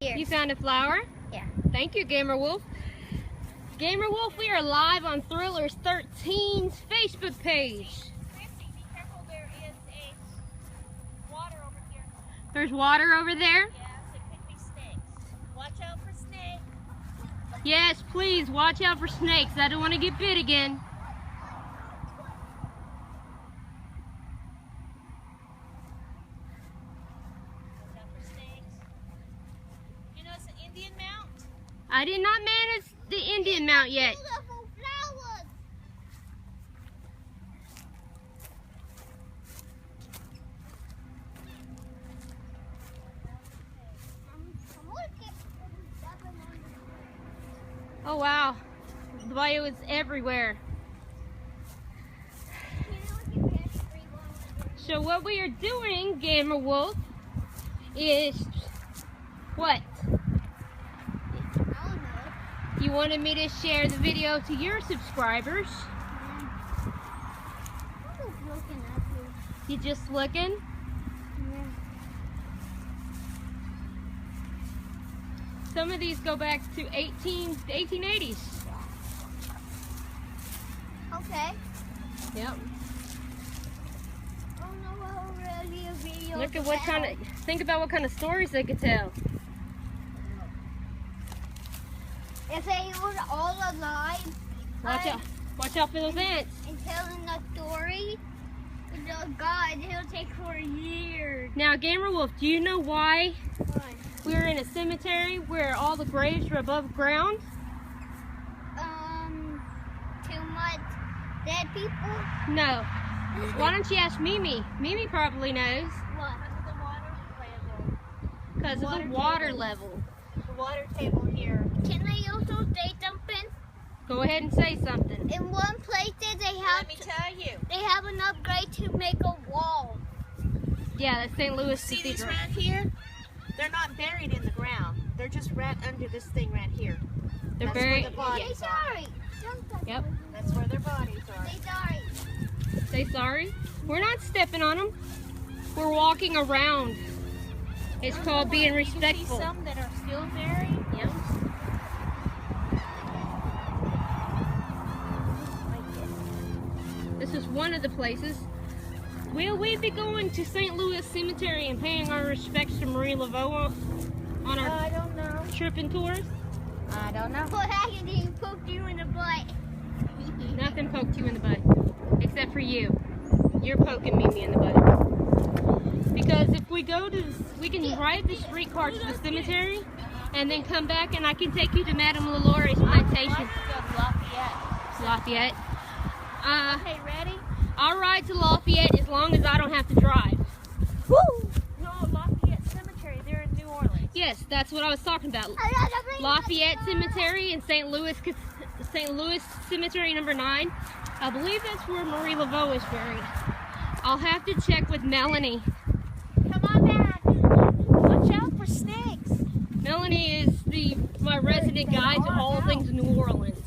Here. You found a flower? Yeah. Thank you, Gamer Wolf. Gamer Wolf, we are live on Thrillers 13's Facebook page. Be careful, there is a water over here. There's water over there? Yes, it could be snakes. Watch out for snakes. Yes, please watch out for snakes. I don't want to get bit again. Watch out for snakes. You know it's an Indian mount? I did not manage the Indian mount yet. Beautiful flowers. Oh wow, the bio is everywhere. So what we are doing, Gamer Wolf, is what? You wanted me to share the video to your subscribers. You just looking? Some of these go back to the 1880s. Okay. Yep. Oh no, already a video. Look at what kind of, think about what kind of stories they could tell. If they were all alive, Watch out for those ants. and telling a story, oh God, it'll take for years. Now, Gamer Wolf, do you know why we're in a cemetery where all the graves are above ground? Too much dead people? No. Why don't you ask Mimi? Mimi probably knows. What? Because of the water level. The water table here. Can I also say something? Go ahead and say something. In one place they have they have an upgrade to make a wall. Yeah, that's St. Louis See Cathedral. these right here? They're not buried in the ground. They're just right under this thing right here. They're That's buried. where the bodies are. Sorry. Yep. That's where their bodies are. Say sorry. Say sorry. We're not stepping on them. We're walking around. It's called being You see respectful. some that are still buried? Yep. This is one of the places. Will we be going to St. Louis Cemetery and paying our respects to Marie Laveau on our I don't know. trip and tours? I don't know. What happened? He poked you in the butt. Nothing poked you in the butt, except for you. You're poking Mimi in the butt. Because if we go to, we can ride the streetcar to the cemetery, and then come back, and I can take you to Madame Lalaure's plantation. Lafayette. Okay, ready? I'll ride to Lafayette as long as I don't have to drive. Woo! No, Lafayette Cemetery. They're in New Orleans. Yes, that's what I was talking about. Lafayette Cemetery in St. Louis Cemetery number 9. I believe that's where Marie Laveau is buried. I'll have to check with Melanie. Come on back. Watch out for snakes. Melanie is my resident guide to all things New Orleans.